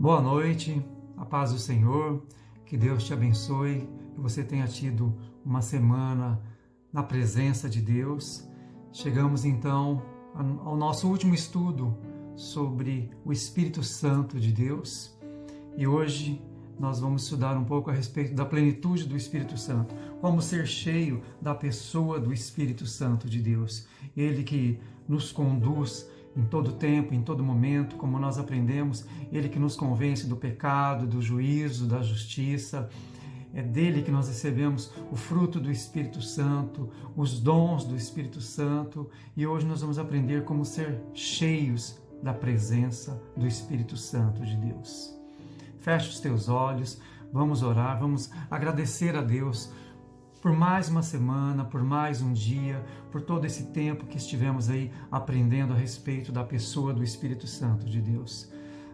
Boa noite, a paz do Senhor, que Deus te abençoe, que você tenha tido uma semana na presença de Deus. Chegamos então ao nosso último estudo sobre o Espírito Santo de Deus e hoje nós vamos estudar um pouco a respeito da plenitude do Espírito Santo, como ser cheio da pessoa do Espírito Santo de Deus, Ele que nos conduz em todo tempo, em todo momento, como nós aprendemos, Ele que nos convence do pecado, do juízo, da justiça. É dele que nós recebemos o fruto do Espírito Santo, os dons do Espírito Santo, e hoje nós vamos aprender como ser cheios da presença do Espírito Santo de Deus. Feche os teus olhos, vamos orar, vamos agradecer a Deus por mais uma semana, por mais um dia, por todo esse tempo que estivemos aí aprendendo a respeito da pessoa do Espírito Santo de Deus.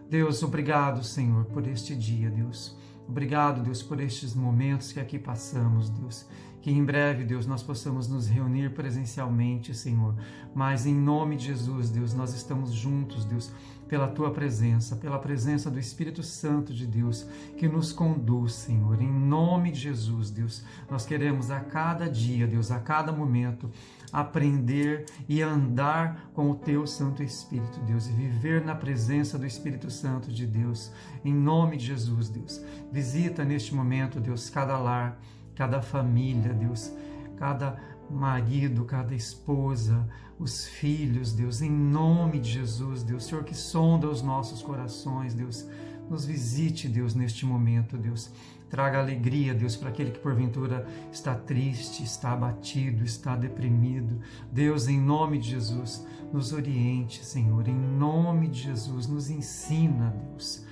Deus, obrigado, Senhor, por este dia, Deus. Obrigado, Deus, por estes momentos que aqui passamos, Deus. Que em breve, Deus, nós possamos nos reunir presencialmente, Senhor. Mas em nome de Jesus, Deus, nós estamos juntos, Deus, pela Tua presença, pela presença do Espírito Santo de Deus, que nos conduz, Senhor. Em nome de Jesus, Deus, nós queremos a cada dia, Deus, a cada momento, aprender e andar com o Teu Santo Espírito, Deus, e viver na presença do Espírito Santo de Deus. Em nome de Jesus, Deus. Visita neste momento, Deus, cada lar, cada família, Deus, cada marido, cada esposa, os filhos, Deus, em nome de Jesus, Deus, Senhor que sonda os nossos corações, Deus, nos visite, Deus, neste momento, Deus, traga alegria, Deus, para aquele que porventura está triste, está abatido, está deprimido, Deus, em nome de Jesus, nos oriente, Senhor, em nome de Jesus, nos ensina, Deus,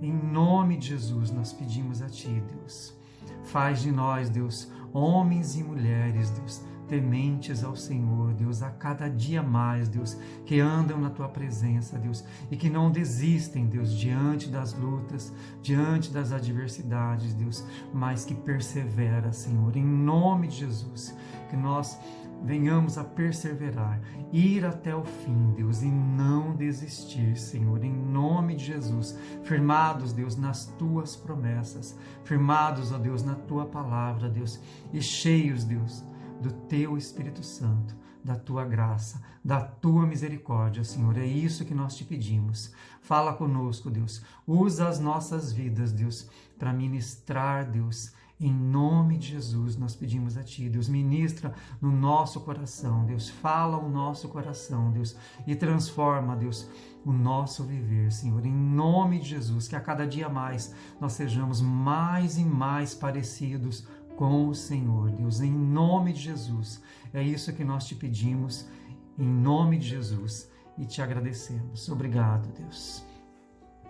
em nome de Jesus, nós pedimos a Ti, Deus. Faz de nós, Deus, homens e mulheres, Deus, tementes ao Senhor, Deus, a cada dia mais, Deus, que andam na Tua presença, Deus, e que não desistem, Deus, diante das lutas, diante das adversidades, Deus, mas que persevera, Senhor, em nome de Jesus, que nós venhamos a perseverar, ir até o fim, Deus, e não desistir, Senhor, em nome de Jesus, firmados, Deus, nas Tuas promessas, firmados, ó Deus, na Tua palavra, Deus, e cheios, Deus, do Teu Espírito Santo, da Tua graça, da Tua misericórdia, Senhor, é isso que nós Te pedimos. Fala conosco, Deus, usa as nossas vidas, Deus, para ministrar, Deus, em nome de Jesus, nós pedimos a Ti, Deus, ministra no nosso coração, Deus, fala o nosso coração, Deus, e transforma, Deus, o nosso viver, Senhor, em nome de Jesus, que a cada dia mais nós sejamos mais e mais parecidos com o Senhor, Deus, em nome de Jesus, é isso que nós Te pedimos, em nome de Jesus, e Te agradecemos. Obrigado, Deus.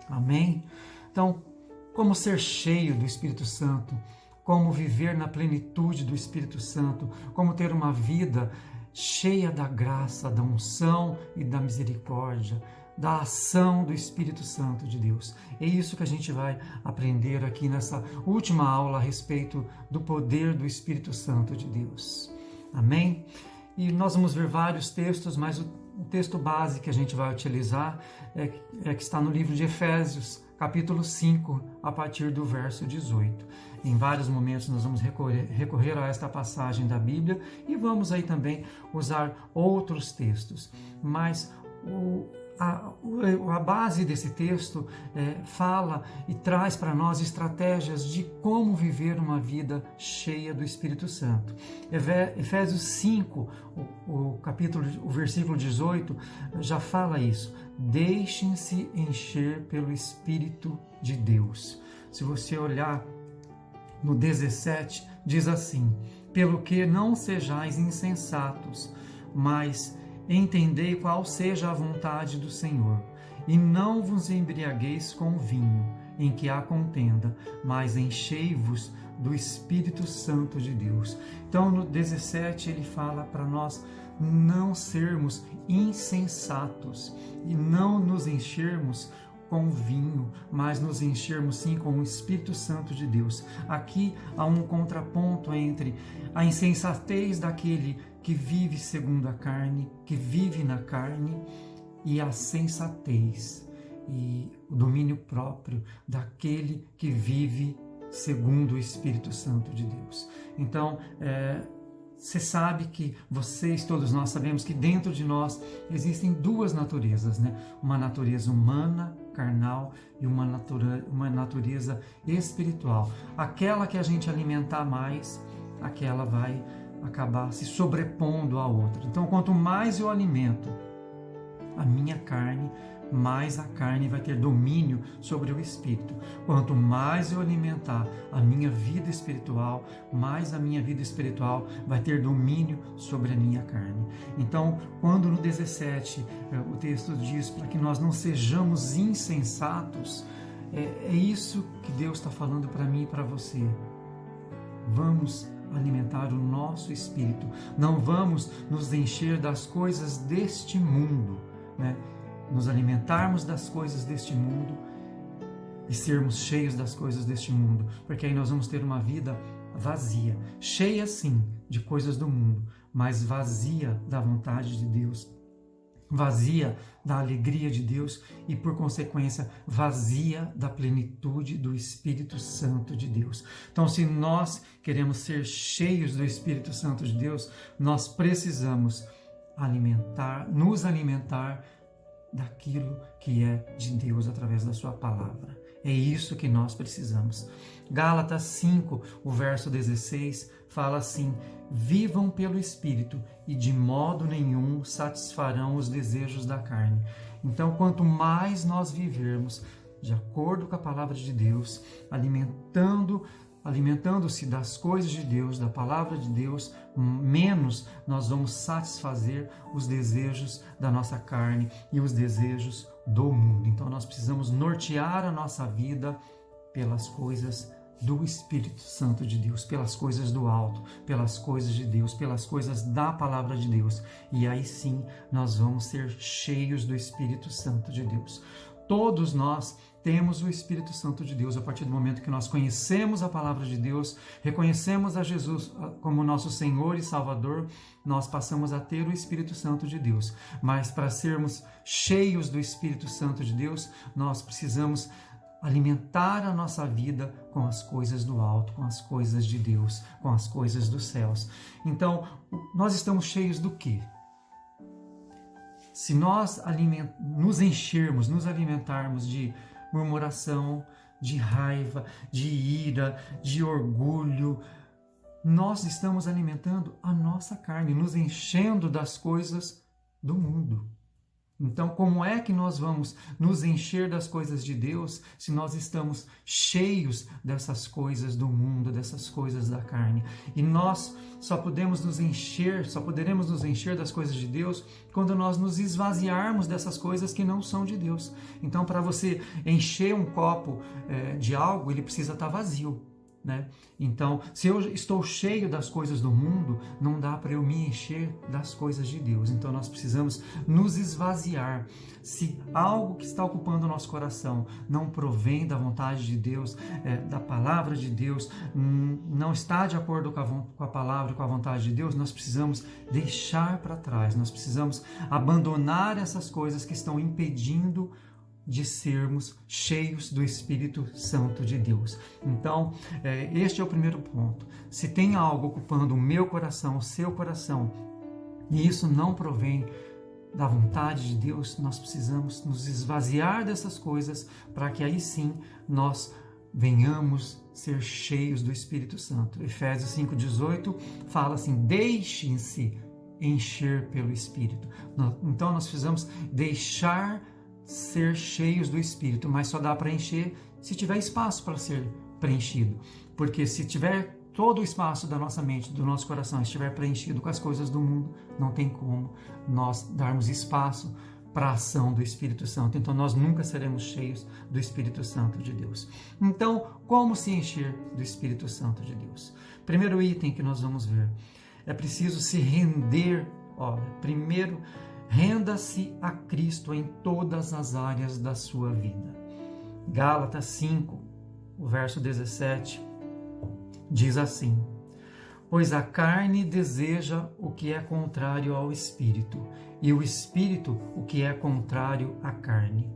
Amém? Então, como ser cheio do Espírito Santo, como viver na plenitude do Espírito Santo, como ter uma vida cheia da graça, da unção e da misericórdia, da ação do Espírito Santo de Deus. É isso que a gente vai aprender aqui nessa última aula a respeito do poder do Espírito Santo de Deus. Amém? E nós vamos ver vários textos, mas o texto base que a gente vai utilizar é que está no livro de Efésios, capítulo 5, a partir do verso 18. Em vários momentos nós vamos recorrer a esta passagem da Bíblia e vamos aí também usar outros textos. Mas a base desse texto fala e traz para nós estratégias de como viver uma vida cheia do Espírito Santo. Efésios 5, o versículo 18, já fala isso. Deixem-se encher pelo Espírito de Deus. Se você olhar no 17, diz assim: pelo que não sejais insensatos, mas entendei qual seja a vontade do Senhor, e não vos embriagueis com vinho, em que há contenda, mas enchei-vos do Espírito Santo de Deus. Então, no 17, ele fala para nós não sermos insensatos e não nos enchermos com vinho, mas nos enchermos sim com o Espírito Santo de Deus. Aqui há um contraponto entre a insensatez daquele que vive segundo a carne, que vive na carne, e a sensatez. E o domínio próprio daquele que vive segundo o Espírito Santo de Deus. Então, você sabe que vocês, todos nós sabemos que dentro de nós existem duas naturezas, né? Uma natureza humana, carnal, e uma natureza espiritual. Aquela que a gente alimentar mais, aquela vai acabar se sobrepondo à outra. Então, quanto mais eu alimento a minha carne, mais a carne vai ter domínio sobre o espírito. Quanto mais eu alimentar a minha vida espiritual, mais a minha vida espiritual vai ter domínio sobre a minha carne. Então, quando no 17 o texto diz para que nós não sejamos insensatos, é isso que Deus está falando para mim e para você. Vamos alimentar o nosso espírito. Não vamos nos encher das coisas deste mundo, né? Nos alimentarmos das coisas deste mundo e sermos cheios das coisas deste mundo, porque aí nós vamos ter uma vida vazia, cheia sim de coisas do mundo, mas vazia da vontade de Deus, vazia da alegria de Deus e, por consequência, vazia da plenitude do Espírito Santo de Deus. Então, se nós queremos ser cheios do Espírito Santo de Deus, nós precisamos nos alimentar daquilo que é de Deus através da sua palavra. É isso que nós precisamos. Gálatas 5, o verso 16, fala assim: vivam pelo Espírito e de modo nenhum satisfarão os desejos da carne. Então, quanto mais nós vivermos de acordo com a palavra de Deus, alimentando-se das coisas de Deus, da palavra de Deus, menos nós vamos satisfazer os desejos da nossa carne e os desejos do mundo. Então nós precisamos nortear a nossa vida pelas coisas do Espírito Santo de Deus, pelas coisas do alto, pelas coisas de Deus, pelas coisas da palavra de Deus. E aí sim nós vamos ser cheios do Espírito Santo de Deus. Todos nós temos o Espírito Santo de Deus a partir do momento que nós conhecemos a palavra de Deus, reconhecemos a Jesus como nosso Senhor e Salvador, nós passamos a ter o Espírito Santo de Deus. Mas para sermos cheios do Espírito Santo de Deus, nós precisamos alimentar a nossa vida com as coisas do alto, com as coisas de Deus, com as coisas dos céus. Então, nós estamos cheios do quê? Se nós nos alimentarmos de murmuração, de raiva, de ira, de orgulho, nós estamos alimentando a nossa carne, nos enchendo das coisas do mundo. Então, como é que nós vamos nos encher das coisas de Deus se nós estamos cheios dessas coisas do mundo, dessas coisas da carne? E nós só poderemos nos encher das coisas de Deus quando nós nos esvaziarmos dessas coisas que não são de Deus. Então, para você encher um copo de algo, ele precisa estar vazio, né? Então, se eu estou cheio das coisas do mundo, não dá para eu me encher das coisas de Deus. Então nós precisamos nos esvaziar. Se algo que está ocupando o nosso coração não provém da vontade de Deus, da palavra de Deus, não está de acordo com a palavra e com a vontade de Deus, nós precisamos deixar para trás, nós precisamos abandonar essas coisas que estão impedindo de sermos cheios do Espírito Santo de Deus. Então, este é o primeiro ponto. Se tem algo ocupando o meu coração, o seu coração, e isso não provém da vontade de Deus, nós precisamos nos esvaziar dessas coisas para que aí sim nós venhamos ser cheios do Espírito Santo. Efésios 5,18 fala assim: deixem-se encher pelo Espírito. Então nós precisamos deixar ser cheios do Espírito, mas só dá para encher se tiver espaço para ser preenchido, porque se tiver todo o espaço da nossa mente, do nosso coração estiver preenchido com as coisas do mundo, não tem como nós darmos espaço para a ação do Espírito Santo. Então nós nunca seremos cheios do Espírito Santo de Deus. Então, como se encher do Espírito Santo de Deus? Primeiro item que nós vamos ver, é preciso se render. Olha, primeiro, renda-se a Cristo em todas as áreas da sua vida. Gálatas 5, o verso 17, diz assim: Pois a carne deseja o que é contrário ao espírito, e o espírito o que é contrário à carne.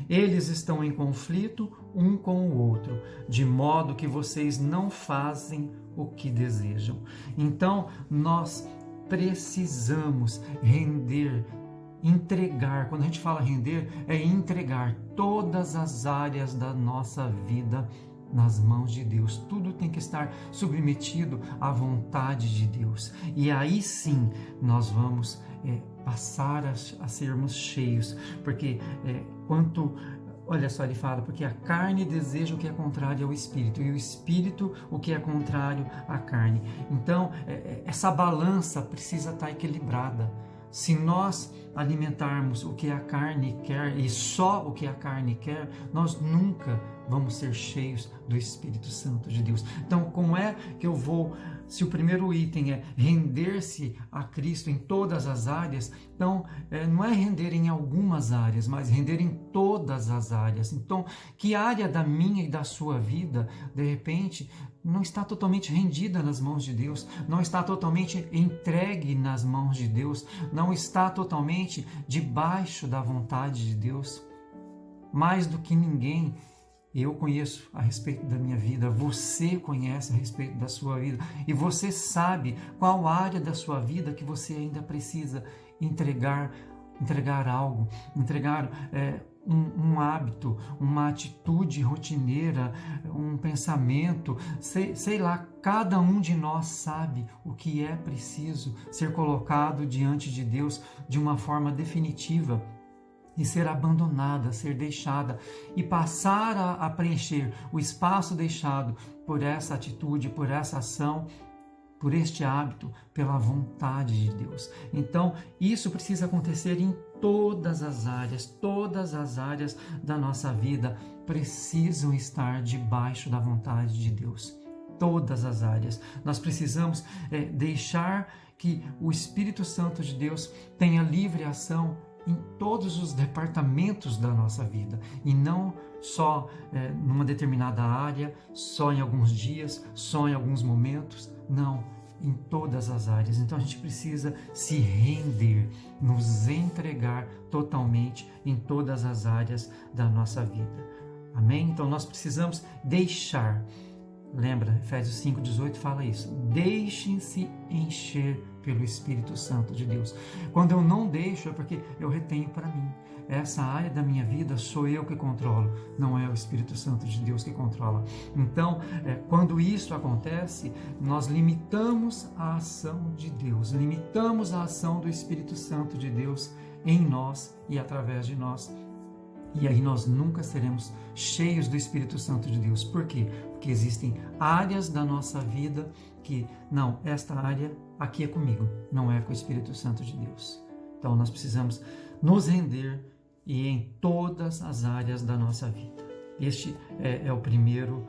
Eles estão em conflito um com o outro, de modo que vocês não fazem o que desejam. Então, nós precisamos render, entregar. Quando a gente fala render, é entregar todas as áreas da nossa vida nas mãos de Deus. Tudo tem que estar submetido à vontade de Deus. E aí sim nós vamos passar a sermos cheios, porque olha só, ele fala, porque a carne deseja o que é contrário ao espírito, e o espírito o que é contrário à carne. Então, essa balança precisa estar equilibrada. Se nós alimentarmos o que a carne quer e só o que a carne quer, nós nunca vamos ser cheios do Espírito Santo de Deus. Então, como é que eu vou, se o primeiro item é render-se a Cristo em todas as áreas, então não é render em algumas áreas, mas render em todas as áreas. Então, que área da minha e da sua vida, de repente, não está totalmente rendida nas mãos de Deus, não está totalmente entregue nas mãos de Deus, não está totalmente debaixo da vontade de Deus? Mais do que ninguém, eu conheço a respeito da minha vida, você conhece a respeito da sua vida, e você sabe qual área da sua vida que você ainda precisa entregar algo, entregar um hábito, uma atitude rotineira, um pensamento, sei lá, cada um de nós sabe o que é preciso ser colocado diante de Deus de uma forma definitiva, e ser abandonada, ser deixada, e passar a preencher o espaço deixado por essa atitude, por essa ação, por este hábito, pela vontade de Deus. Então, isso precisa acontecer em todas as áreas da nossa vida precisam estar debaixo da vontade de Deus. Todas as áreas. Nós precisamos deixar que o Espírito Santo de Deus tenha livre ação em todos os departamentos da nossa vida, e não só numa determinada área, só em alguns dias, só em alguns momentos, não, em todas as áreas. Então a gente precisa se render, nos entregar totalmente em todas as áreas da nossa vida. Amém? Então nós precisamos deixar. Lembra, Efésios 5,18 fala isso. Deixem-se encher pelo Espírito Santo de Deus. Quando eu não deixo, é porque eu retenho para mim. Essa área da minha vida sou eu que controlo, não é o Espírito Santo de Deus que controla. Então, quando isso acontece, nós limitamos a ação de Deus, limitamos a ação do Espírito Santo de Deus em nós e através de nós. E aí nós nunca seremos cheios do Espírito Santo de Deus. Por quê? Porque existem áreas da nossa vida que, não, esta área aqui é comigo, não é com o Espírito Santo de Deus. Então nós precisamos nos render e em todas as áreas da nossa vida. Este é o primeiro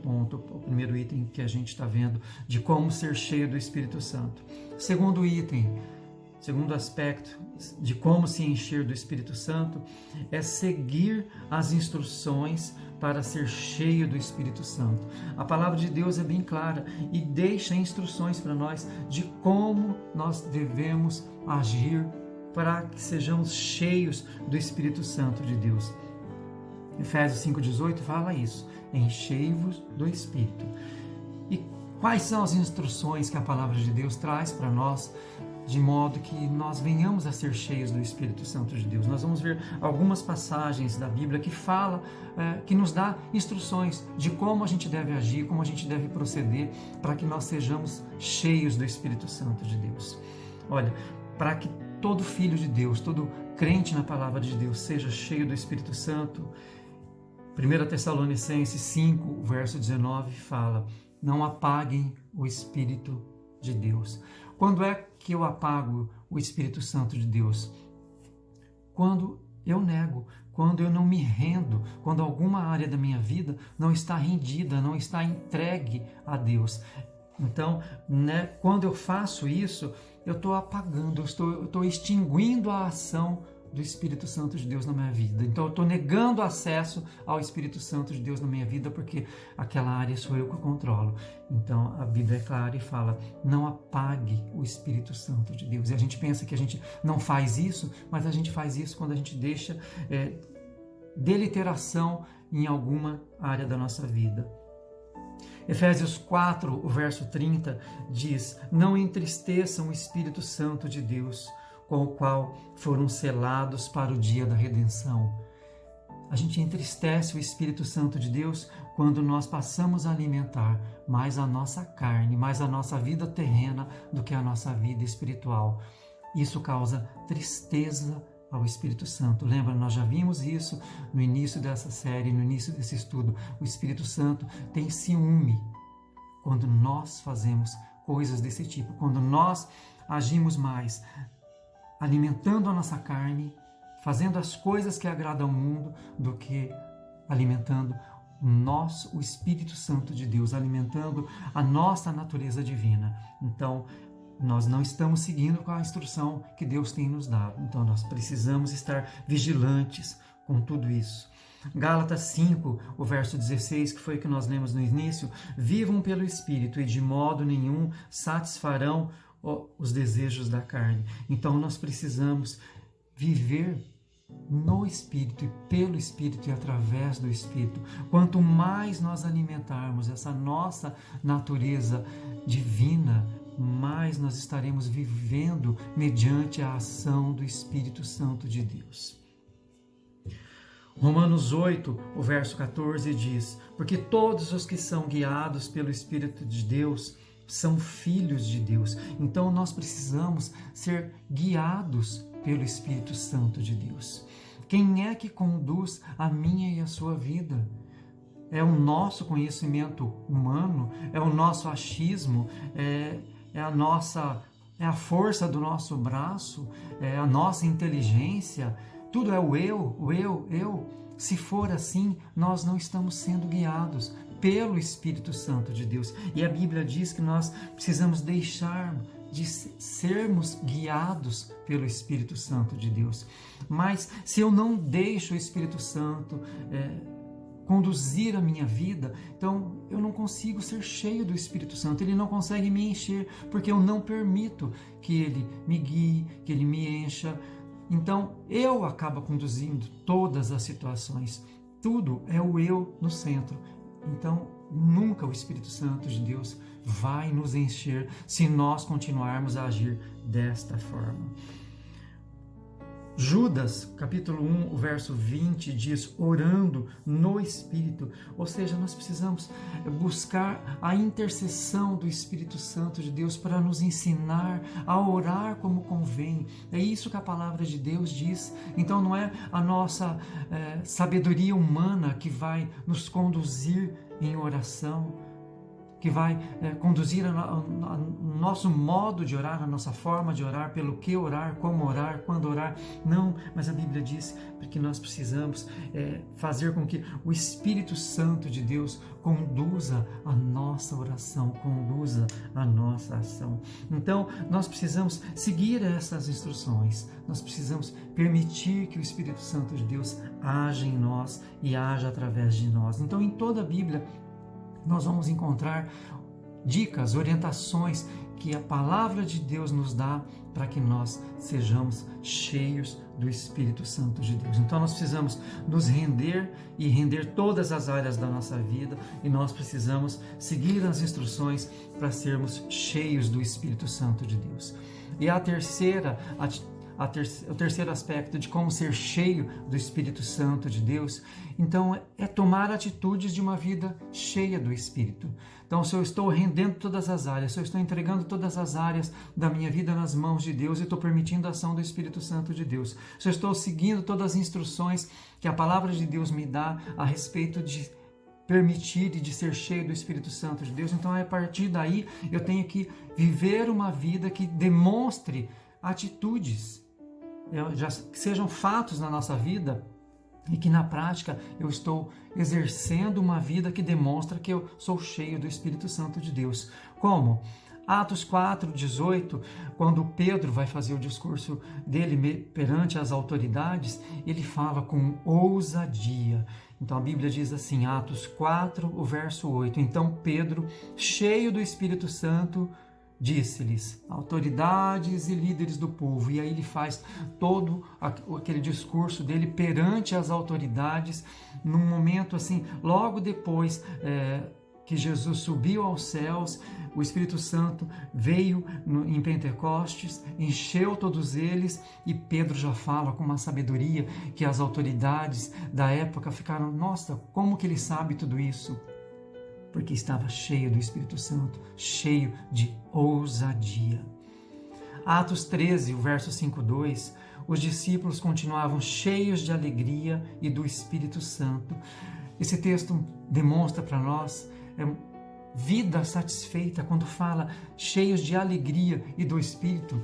ponto, o primeiro item que a gente está vendo de como ser cheio do Espírito Santo. Segundo item, segundo aspecto de como se encher do Espírito Santo é seguir as instruções para ser cheio do Espírito Santo. A palavra de Deus é bem clara e deixa instruções para nós de como nós devemos agir para que sejamos cheios do Espírito Santo de Deus. Efésios 5,18 fala isso, enchei-vos do Espírito. E quais são as instruções que a palavra de Deus traz para nós, de modo que nós venhamos a ser cheios do Espírito Santo de Deus? Nós vamos ver algumas passagens da Bíblia que fala, que nos dá instruções de como a gente deve agir, como a gente deve proceder para que nós sejamos cheios do Espírito Santo de Deus. Olha, para que todo filho de Deus, todo crente na palavra de Deus seja cheio do Espírito Santo, 1 Tessalonicenses 5, verso 19 fala: não apaguem o Espírito de Deus. Quando é que eu apago o Espírito Santo de Deus? Quando eu nego, quando eu não me rendo, quando alguma área da minha vida não está rendida, não está entregue a Deus. Então, quando eu faço isso, eu estou apagando, eu estou extinguindo a ação do Espírito Santo de Deus na minha vida. Então eu estou negando acesso ao Espírito Santo de Deus na minha vida porque aquela área sou eu que controlo. Então a Bíblia é clara e fala, não apague o Espírito Santo de Deus. E a gente pensa que a gente não faz isso, mas a gente faz isso quando a gente deixa deliteração em alguma área da nossa vida. Efésios 4, o verso 30 diz, não entristeçam o Espírito Santo de Deus, com o qual foram selados para o dia da redenção. A gente entristece o Espírito Santo de Deus quando nós passamos a alimentar mais a nossa carne, mais a nossa vida terrena do que a nossa vida espiritual. Isso causa tristeza ao Espírito Santo. Lembra, nós já vimos isso no início dessa série, no início desse estudo. O Espírito Santo tem ciúme quando nós fazemos coisas desse tipo, quando nós agimos mais alimentando a nossa carne, fazendo as coisas que agradam ao mundo, do que alimentando o Espírito Santo de Deus, alimentando a nossa natureza divina. Então, nós não estamos seguindo com a instrução que Deus tem nos dado. Então, nós precisamos estar vigilantes com tudo isso. Gálatas 5, o verso 16, que foi o que nós lemos no início, vivam pelo Espírito e de modo nenhum satisfarão os desejos da carne. Então nós precisamos viver no Espírito e pelo Espírito e através do Espírito. Quanto mais nós alimentarmos essa nossa natureza divina, mais nós estaremos vivendo mediante a ação do Espírito Santo de Deus. Romanos 8, o verso 14 diz, porque todos os que são guiados pelo Espírito de Deus são filhos de Deus. Então nós precisamos ser guiados pelo Espírito Santo de Deus. Quem é que conduz a minha e a sua vida? É o nosso conhecimento humano? É o nosso achismo? É a força do nosso braço? É a nossa inteligência? Tudo é o eu. Se for assim, nós não estamos sendo guiados pelo Espírito Santo de Deus. E a Bíblia diz que nós precisamos deixar de sermos guiados pelo Espírito Santo de Deus. Mas se eu não deixo o Espírito Santo conduzir a minha vida, então eu não consigo ser cheio do Espírito Santo. Ele não consegue me encher, porque eu não permito que ele me guie, que ele me encha. Então eu acabo conduzindo todas as situações. Tudo é o eu no centro. Então, nunca o Espírito Santo de Deus vai nos encher se nós continuarmos a agir desta forma. Judas, capítulo 1, o verso 20, diz, orando no Espírito. Ou seja, nós precisamos buscar a intercessão do Espírito Santo de Deus para nos ensinar a orar como convém. É isso que a palavra de Deus diz. Então não é a nossa sabedoria humana que vai nos conduzir em oração, que vai conduzir o nosso modo de orar, a nossa forma de orar, pelo que orar, como orar, quando orar. Não, mas a Bíblia diz que nós precisamos fazer com que o Espírito Santo de Deus conduza a nossa oração, conduza a nossa ação. Então, nós precisamos seguir essas instruções, nós precisamos permitir que o Espírito Santo de Deus haja em nós e haja através de nós. Então, em toda a Bíblia, nós vamos encontrar dicas, orientações que a palavra de Deus nos dá para que nós sejamos cheios do Espírito Santo de Deus. Então nós precisamos nos render e render todas as áreas da nossa vida, e nós precisamos seguir as instruções para sermos cheios do Espírito Santo de Deus. E o terceiro aspecto de como ser cheio do Espírito Santo de Deus, então, é tomar atitudes de uma vida cheia do Espírito. Então, se eu estou rendendo todas as áreas, se eu estou entregando todas as áreas da minha vida nas mãos de Deus e estou permitindo a ação do Espírito Santo de Deus, se eu estou seguindo todas as instruções que a palavra de Deus me dá a respeito de permitir e de ser cheio do Espírito Santo de Deus, então a partir daí eu tenho que viver uma vida que demonstre atitudes, que sejam fatos na nossa vida e que na prática eu estou exercendo uma vida que demonstra que eu sou cheio do Espírito Santo de Deus. Como? Atos 4:18, quando Pedro vai fazer o discurso dele perante as autoridades, ele fala com ousadia. Então a Bíblia diz assim, Atos 4, o verso 8, então Pedro, cheio do Espírito Santo, disse-lhes, autoridades e líderes do povo, e aí ele faz todo aquele discurso dele perante as autoridades, num momento assim, logo depois que Jesus subiu aos céus, o Espírito Santo veio em Pentecostes, encheu todos eles, e Pedro já fala com uma sabedoria que as autoridades da época ficaram, nossa, como que ele sabe tudo isso? Porque estava cheio do Espírito Santo, cheio de ousadia. Atos 13, o verso 5:2, os discípulos continuavam cheios de alegria e do Espírito Santo. Esse texto demonstra para nós vida satisfeita quando fala cheios de alegria e do Espírito.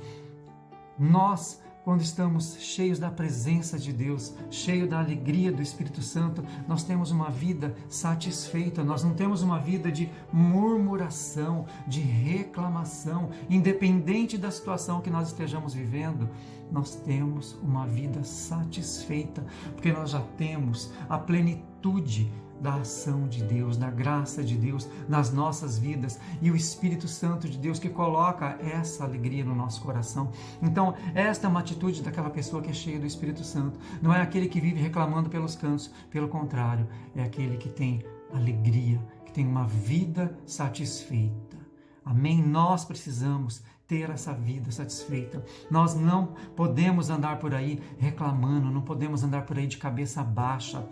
Nós, quando estamos cheios da presença de Deus, cheios da alegria do Espírito Santo, nós temos uma vida satisfeita, nós não temos uma vida de murmuração, de reclamação, independente da situação que nós estejamos vivendo, nós temos uma vida satisfeita, porque nós já temos a plenitude da ação de Deus, da graça de Deus nas nossas vidas e o Espírito Santo de Deus que coloca essa alegria no nosso coração. Então, esta é uma atitude daquela pessoa que é cheia do Espírito Santo. Não é aquele que vive reclamando pelos cantos, pelo contrário, é aquele que tem alegria, que tem uma vida satisfeita. Amém? Nós precisamos ter essa vida satisfeita. Nós não podemos andar por aí reclamando, não podemos andar por aí de cabeça baixa,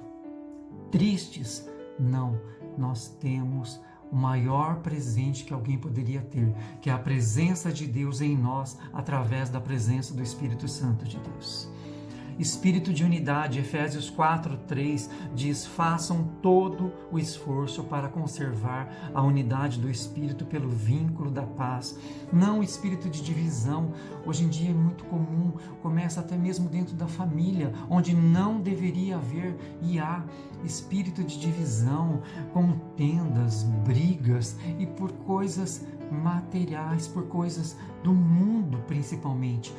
tristes. Não, nós temos o maior presente que alguém poderia ter, que é a presença de Deus em nós, através da presença do Espírito Santo de Deus. Espírito de unidade, Efésios 4:3 diz, façam todo o esforço para conservar a unidade do Espírito pelo vínculo da paz. Não espírito de divisão, hoje em dia é muito comum, começa até mesmo dentro da família, onde não deveria haver e há espírito de divisão, contendas, brigas e por coisas materiais, por coisas do mundo principalmente.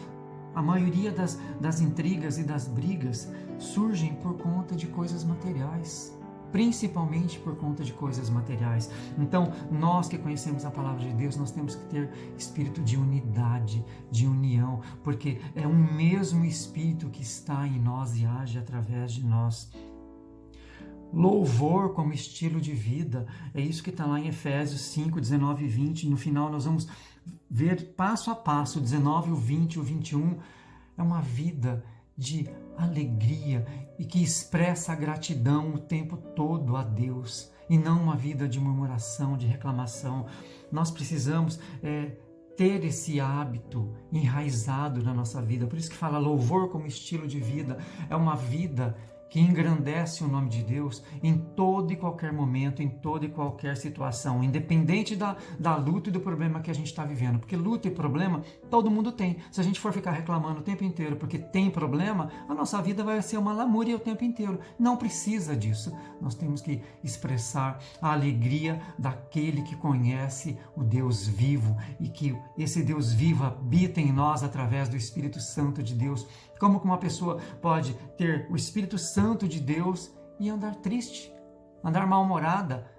A maioria das intrigas e das brigas surgem por conta de coisas materiais, principalmente por conta de coisas materiais. Então, nós que conhecemos a palavra de Deus, nós temos que ter espírito de unidade, de união, porque é o mesmo Espírito que está em nós e age através de nós. Louvor como estilo de vida, é isso que está lá em Efésios 5, 19 e 20. No final nós vamos ver passo a passo, o 19, o 20, o 21, é uma vida de alegria e que expressa a gratidão o tempo todo a Deus e não uma vida de murmuração, de reclamação. Nós precisamos ter esse hábito enraizado na nossa vida, por isso que fala louvor como estilo de vida, é uma vida que engrandece o nome de Deus em todo e qualquer momento, em toda e qualquer situação, independente da luta e do problema que a gente está vivendo. Porque luta e problema todo mundo tem. Se a gente for ficar reclamando o tempo inteiro porque tem problema, a nossa vida vai ser uma lamúria o tempo inteiro. Não precisa disso. Nós temos que expressar a alegria daquele que conhece o Deus vivo e que esse Deus vivo habita em nós através do Espírito Santo de Deus. Como que uma pessoa pode ter o Espírito Santo de Deus e andar triste, andar mal-humorada?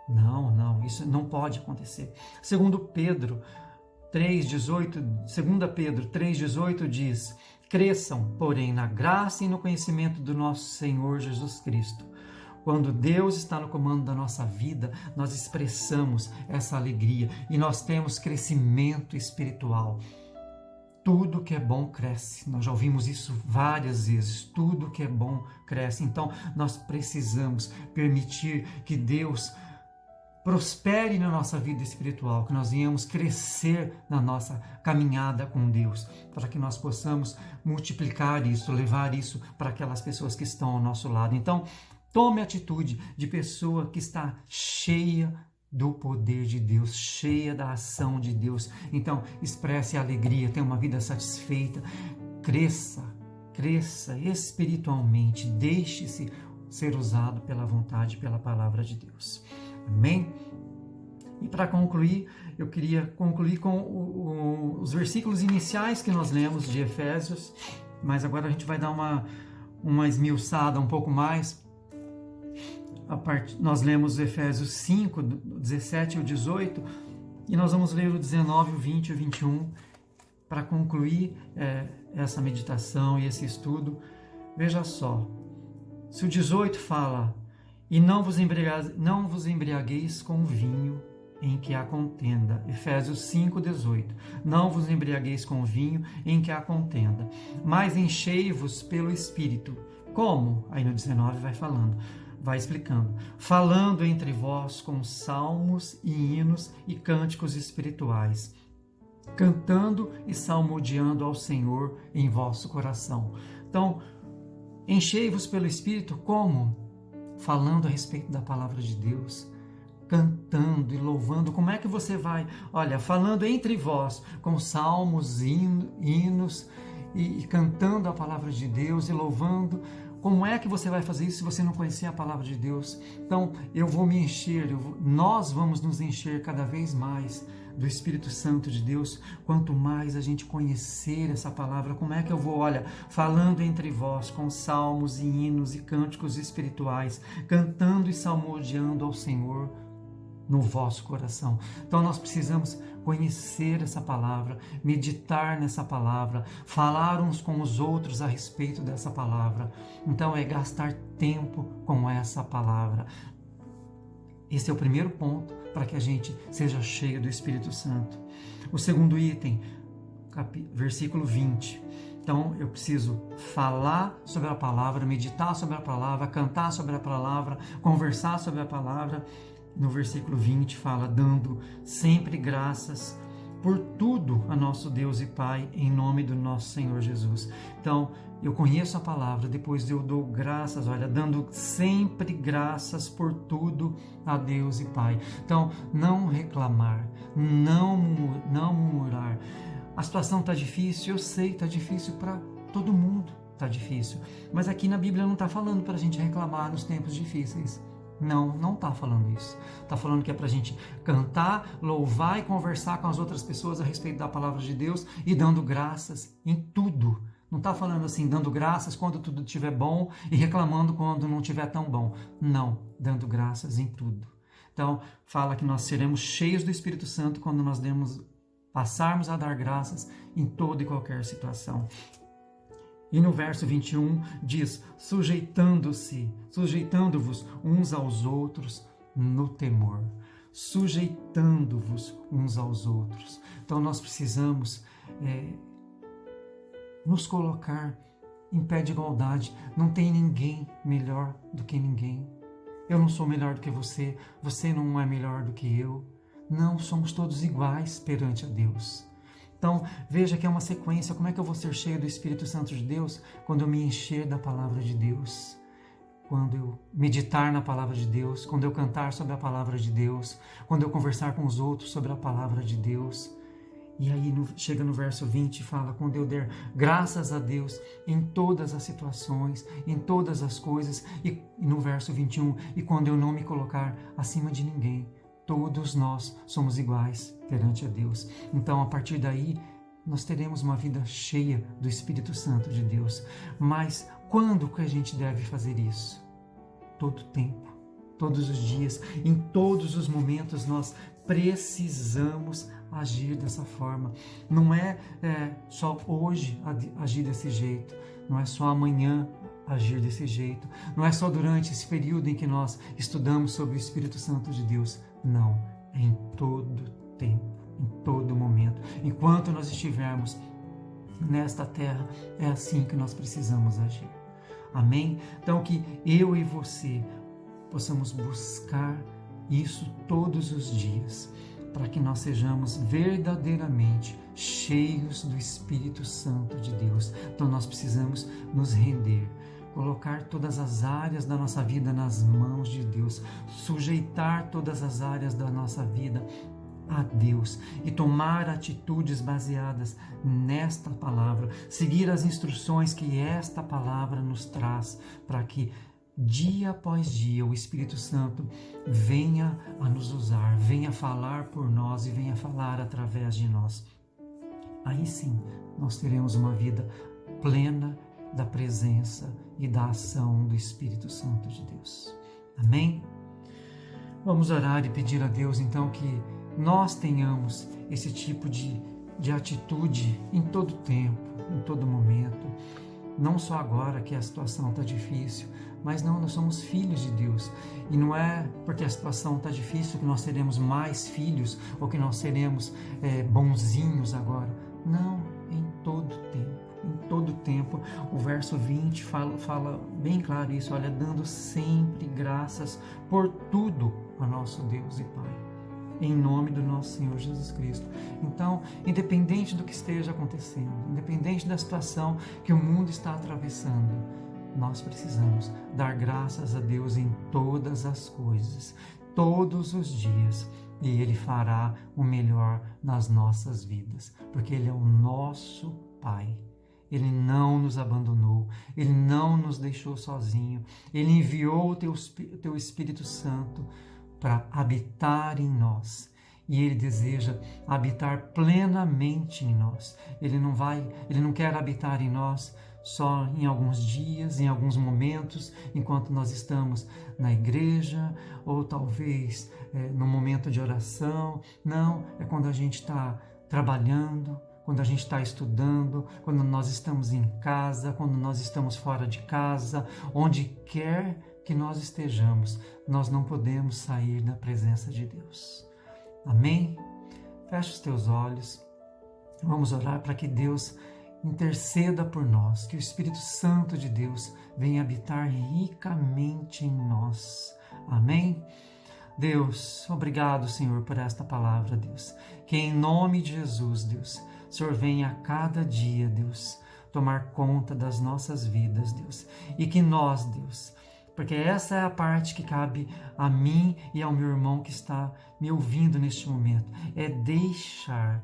Não, isso não pode acontecer. Segundo Pedro 3,18 diz, cresçam, porém, na graça e no conhecimento do nosso Senhor Jesus Cristo. Quando Deus está no comando da nossa vida, nós expressamos essa alegria e nós temos crescimento espiritual. Tudo que é bom cresce. Nós já ouvimos isso várias vezes. Tudo que é bom cresce. Então, nós precisamos permitir que Deus prospere na nossa vida espiritual, que nós venhamos crescer na nossa caminhada com Deus, para que nós possamos multiplicar isso, levar isso para aquelas pessoas que estão ao nosso lado. Então, tome a atitude de pessoa que está cheia do poder de Deus, cheia da ação de Deus. Então, expresse a alegria, tenha uma vida satisfeita, cresça espiritualmente, deixe-se ser usado pela vontade, pela palavra de Deus. Amém? E para concluir, eu queria concluir com os versículos iniciais que nós lemos de Efésios, mas agora a gente vai dar uma esmiuçada um pouco mais. Nós lemos Efésios 5, 17 e 18, e nós vamos ler o 19, o 20 e o 21 para concluir essa meditação e esse estudo. Veja só, se o 18 fala, e não vos embriagueis com vinho em que há contenda. Efésios 5, 18. Não vos embriagueis com vinho em que há contenda, mas enchei-vos pelo Espírito. Como? Aí no 19 vai explicando. Falando entre vós com salmos e hinos e cânticos espirituais, cantando e salmodiando ao Senhor em vosso coração. Então, enchei-vos pelo Espírito, como? Falando a respeito da palavra de Deus, cantando e louvando. Como é que você vai? Olha, falando entre vós, com salmos, hinos e cantando a palavra de Deus e louvando. Como é que você vai fazer isso se você não conhecer a palavra de Deus? Então, eu vou me encher, nós vamos nos encher cada vez mais do Espírito Santo de Deus, quanto mais a gente conhecer essa palavra. Como é que eu vou? Olha, falando entre vós com salmos e hinos e cânticos espirituais, cantando e salmodiando ao Senhor no vosso coração. Então nós precisamos conhecer essa palavra, meditar nessa palavra, falar uns com os outros a respeito dessa palavra. Então é gastar tempo com essa palavra. Esse é o primeiro ponto para que a gente seja cheio do Espírito Santo. O segundo item, versículo 20. Então eu preciso falar sobre a palavra, meditar sobre a palavra, cantar sobre a palavra, conversar sobre a palavra. No versículo 20 fala, dando sempre graças por tudo a nosso Deus e Pai, em nome do nosso Senhor Jesus. Então, eu conheço a palavra, depois eu dou graças, olha, dando sempre graças por tudo a Deus e Pai. Então, não reclamar, não murmurar. A situação está difícil, eu sei, está difícil para todo mundo, está difícil. Mas aqui na Bíblia não está falando para a gente reclamar nos tempos difíceis. Não está falando isso. Está falando que é para a gente cantar, louvar e conversar com as outras pessoas a respeito da palavra de Deus e dando graças em tudo. Não está falando assim, dando graças quando tudo estiver bom e reclamando quando não estiver tão bom. Não, dando graças em tudo. Então, fala que nós seremos cheios do Espírito Santo quando nós passarmos a dar graças em toda e qualquer situação. E no verso 21 diz, sujeitando-vos uns aos outros no temor. Sujeitando-vos uns aos outros. Então nós precisamos nos colocar em pé de igualdade. Não tem ninguém melhor do que ninguém. Eu não sou melhor do que você, você não é melhor do que eu. Não, somos todos iguais perante a Deus. Então, veja que é uma sequência. Como é que eu vou ser cheio do Espírito Santo de Deus? Quando eu me encher da palavra de Deus, quando eu meditar na palavra de Deus, quando eu cantar sobre a palavra de Deus, quando eu conversar com os outros sobre a palavra de Deus. E aí chega no verso 20 e fala, quando eu der graças a Deus em todas as situações, em todas as coisas. E no verso 21, e quando eu não me colocar acima de ninguém. Todos nós somos iguais perante a Deus. Então, a partir daí, nós teremos uma vida cheia do Espírito Santo de Deus. Mas quando que a gente deve fazer isso? Todo tempo, todos os dias, em todos os momentos, nós precisamos agir dessa forma. Não é só hoje agir desse jeito, não é só amanhã agir desse jeito, não é só durante esse período em que nós estudamos sobre o Espírito Santo de Deus. Não, é em todo tempo, em todo momento. Enquanto nós estivermos nesta terra, é assim que nós precisamos agir. Amém? Então que eu e você possamos buscar isso todos os dias, para que nós sejamos verdadeiramente cheios do Espírito Santo de Deus. Então nós precisamos nos render, colocar todas as áreas da nossa vida nas mãos de Deus, sujeitar todas as áreas da nossa vida a Deus e tomar atitudes baseadas nesta palavra, seguir as instruções que esta palavra nos traz para que dia após dia, o Espírito Santo venha a nos usar, venha falar por nós e venha falar através de nós. Aí sim, nós teremos uma vida plena da presença e da ação do Espírito Santo de Deus. Amém? Vamos orar e pedir a Deus, então, que nós tenhamos esse tipo de atitude em todo tempo, em todo momento. Não só agora que a situação está difícil, mas não, nós somos filhos de Deus. E não é porque a situação está difícil que nós seremos mais filhos ou que nós seremos bonzinhos agora. Não, em todo tempo. Em todo tempo. O verso 20 fala bem claro isso. Olha, dando sempre graças por tudo a nosso Deus e Pai, em nome do nosso Senhor Jesus Cristo. Então, independente do que esteja acontecendo, independente da situação que o mundo está atravessando, nós precisamos dar graças a Deus em todas as coisas, todos os dias, e Ele fará o melhor nas nossas vidas, porque Ele é o nosso Pai. Ele não nos abandonou, Ele não nos deixou sozinho, Ele enviou o Teu Espírito Santo para habitar em nós. E Ele deseja habitar plenamente em nós. Ele não quer habitar em nós só em alguns dias, em alguns momentos, enquanto nós estamos na igreja, ou talvez no momento de oração. Não, é quando a gente está trabalhando, quando a gente está estudando, quando nós estamos em casa, quando nós estamos fora de casa, onde quer que nós estejamos, nós não podemos sair da presença de Deus. Amém? Feche os teus olhos. Vamos orar para que Deus interceda por nós, que o Espírito Santo de Deus venha habitar ricamente em nós. Amém? Deus, obrigado, Senhor, por esta palavra, Deus. Que em nome de Jesus, Deus, o Senhor venha a cada dia, Deus, tomar conta das nossas vidas, Deus. E que nós, Deus, porque essa é a parte que cabe a mim e ao meu irmão que está me ouvindo neste momento, é deixar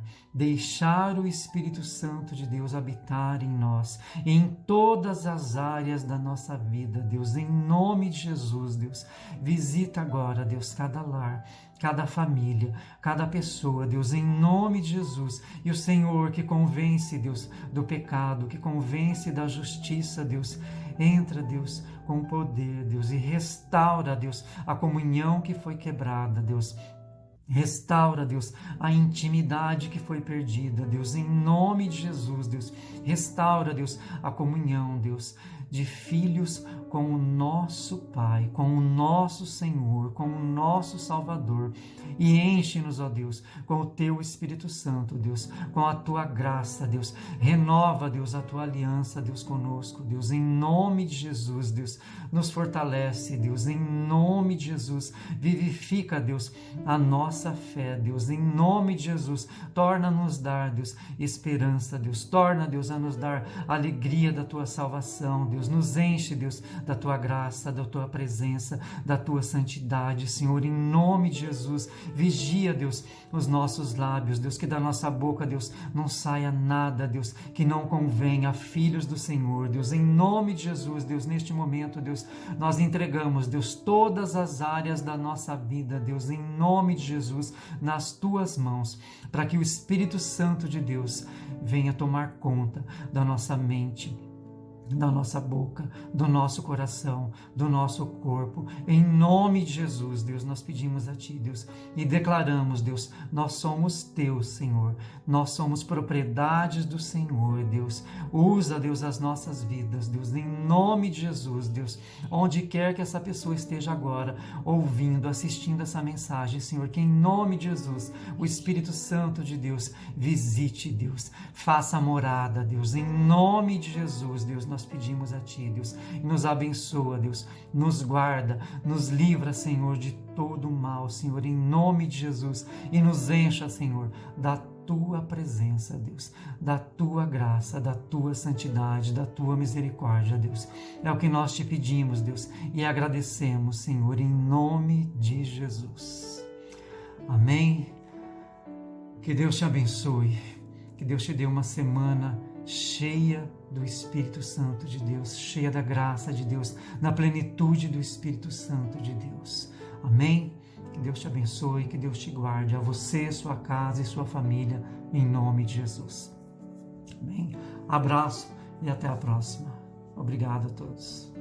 o Espírito Santo de Deus habitar em nós, em todas as áreas da nossa vida, Deus, em nome de Jesus, Deus. Visita agora, Deus, cada lar, cada família, cada pessoa, Deus, em nome de Jesus. E o Senhor que convence, Deus, do pecado, que convence da justiça, Deus, entra, Deus, com poder, Deus, e restaura, Deus, a comunhão que foi quebrada, Deus. Restaura, Deus, a intimidade que foi perdida, Deus, em nome de Jesus, Deus. Restaura, Deus, a comunhão, Deus, de filhos com o nosso Pai, com o nosso Senhor, com o nosso Salvador. E enche-nos, ó Deus, com o Teu Espírito Santo, Deus, com a Tua graça, Deus. Renova, Deus, a Tua aliança, Deus, conosco, Deus, em nome de Jesus, Deus. Nos fortalece, Deus, em nome de Jesus. Vivifica, Deus, a nossa fé, Deus, em nome de Jesus. Torna-nos dar, Deus, esperança, Deus. Torna, Deus, a nos dar alegria da Tua salvação, Deus. Nos enche, Deus, da Tua graça, da Tua presença, da Tua santidade, Senhor, em nome de Jesus. Vigia, Deus, os nossos lábios, Deus, que da nossa boca, Deus, não saia nada, Deus, que não convenha a filhos do Senhor, Deus, em nome de Jesus, Deus, neste momento, Deus, nós entregamos, Deus, todas as áreas da nossa vida, Deus, em nome de Jesus, nas Tuas mãos, para que o Espírito Santo de Deus venha tomar conta da nossa mente, da nossa boca, do nosso coração, do nosso corpo. Em nome de Jesus, Deus, nós pedimos a Ti, Deus, e declaramos, Deus, nós somos Teus, Senhor. Nós somos propriedades do Senhor, Deus. Usa, Deus, as nossas vidas, Deus, em nome de Jesus, Deus. Onde quer que essa pessoa esteja agora, ouvindo, assistindo essa mensagem, Senhor, que em nome de Jesus, o Espírito Santo de Deus visite, Deus. Faça morada, Deus, em nome de Jesus, Deus, nós pedimos a Ti, Deus, e nos abençoa, Deus, nos guarda, nos livra, Senhor, de todo o mal, Senhor, em nome de Jesus, e nos encha, Senhor, da Tua presença, Deus, da Tua graça, da Tua santidade, da Tua misericórdia, Deus. É o que nós Te pedimos, Deus, e agradecemos, Senhor, em nome de Jesus. Amém? Que Deus te abençoe, que Deus te dê uma semana cheia do Espírito Santo de Deus, cheia da graça de Deus, na plenitude do Espírito Santo de Deus. Amém? Que Deus te abençoe, que Deus te guarde, a você, sua casa e sua família, em nome de Jesus. Amém? Abraço e até a próxima. Obrigado a todos.